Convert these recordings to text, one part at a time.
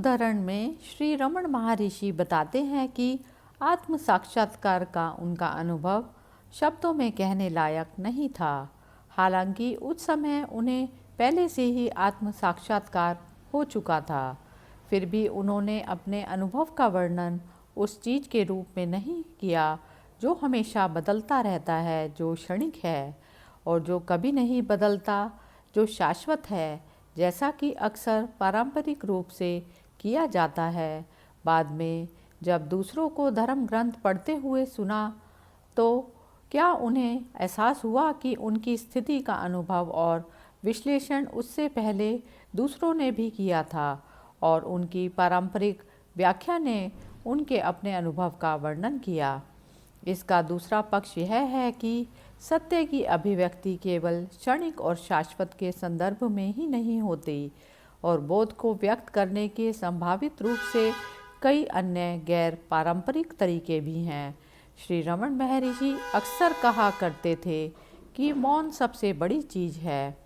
उदाहरण में श्री रमण महर्षि बताते हैं कि आत्म साक्षात्कार का उनका अनुभव शब्दों में कहने लायक नहीं था। हालांकि उस समय उन्हें पहले से ही आत्म साक्षात्कार हो चुका था। फिर भी उन्होंने अपने अनुभव का वर्णन उस चीज़ के रूप में नहीं किया जो हमेशा बदलता रहता है, जो क्षणिक है और जो कभी नहीं बदलता, जो शाश्वत है, जैसा कि अक्सर पारंपरिक रूप से किया जाता है। बाद में जब दूसरों को धर्म ग्रंथ पढ़ते हुए सुना तो क्या उन्हें एहसास हुआ कि उनकी स्थिति का अनुभव और विश्लेषण उससे पहले दूसरों ने भी किया था और उनकी पारंपरिक व्याख्या ने उनके अपने अनुभव का वर्णन किया। इसका दूसरा पक्ष यह है कि सत्य की अभिव्यक्ति केवल क्षणिक और शाश्वत के संदर्भ में ही नहीं होती और बोध को व्यक्त करने के संभावित रूप से कई अन्य गैर पारंपरिक तरीके भी हैं। श्री रमण महर्षि अक्सर कहा करते थे कि मौन सबसे बड़ी चीज़ है।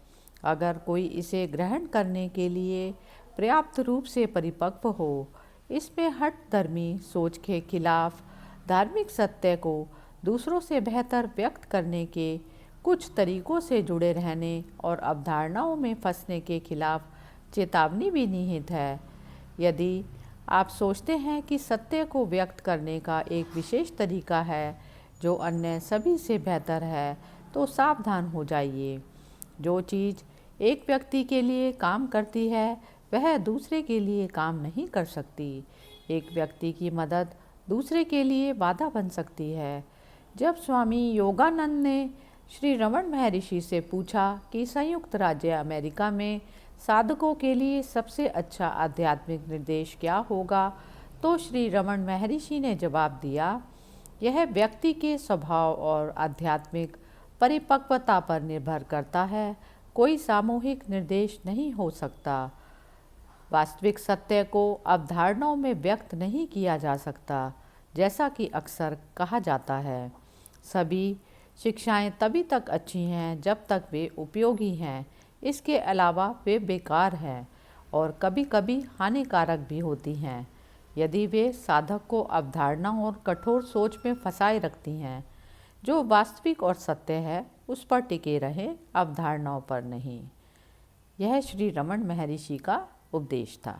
अगर कोई इसे ग्रहण करने के लिए पर्याप्त रूप से परिपक्व हो, इसमें हठ धर्मी सोच के खिलाफ धार्मिक सत्य को दूसरों से बेहतर व्यक्त करने के कुछ तरीकों से जुड़े रहने और अवधारणाओं में फंसने के खिलाफ चेतावनी भी निहित है। यदि आप सोचते हैं कि सत्य को व्यक्त करने का एक विशेष तरीका है जो अन्य सभी से बेहतर है, तो सावधान हो जाइए। जो चीज़ एक व्यक्ति के लिए काम करती है वह दूसरे के लिए काम नहीं कर सकती। एक व्यक्ति की मदद दूसरे के लिए बाधा बन सकती है। जब स्वामी योगानंद ने श्री रमण महर्षि से पूछा कि संयुक्त राज्य अमेरिका में साधकों के लिए सबसे अच्छा आध्यात्मिक निर्देश क्या होगा, तो श्री रमण महर्षि ने जवाब दिया, यह व्यक्ति के स्वभाव और आध्यात्मिक परिपक्वता पर निर्भर करता है। कोई सामूहिक निर्देश नहीं हो सकता। वास्तविक सत्य को अवधारणाओं में व्यक्त नहीं किया जा सकता, जैसा कि अक्सर कहा जाता है। सभी शिक्षाएं तभी तक अच्छी हैं जब तक वे उपयोगी हैं। इसके अलावा वे बेकार हैं और कभी कभी हानिकारक भी होती हैं यदि वे साधक को अवधारणाओं और कठोर सोच में फंसाए रखती हैं। जो वास्तविक और सत्य है उस पर टिके रहें, अवधारणाओं पर नहीं। यह श्री रमण महर्षि का उपदेश था।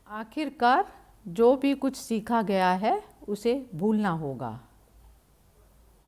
आखिरकार जो भी कुछ सीखा गया है उसे भूलना होगा।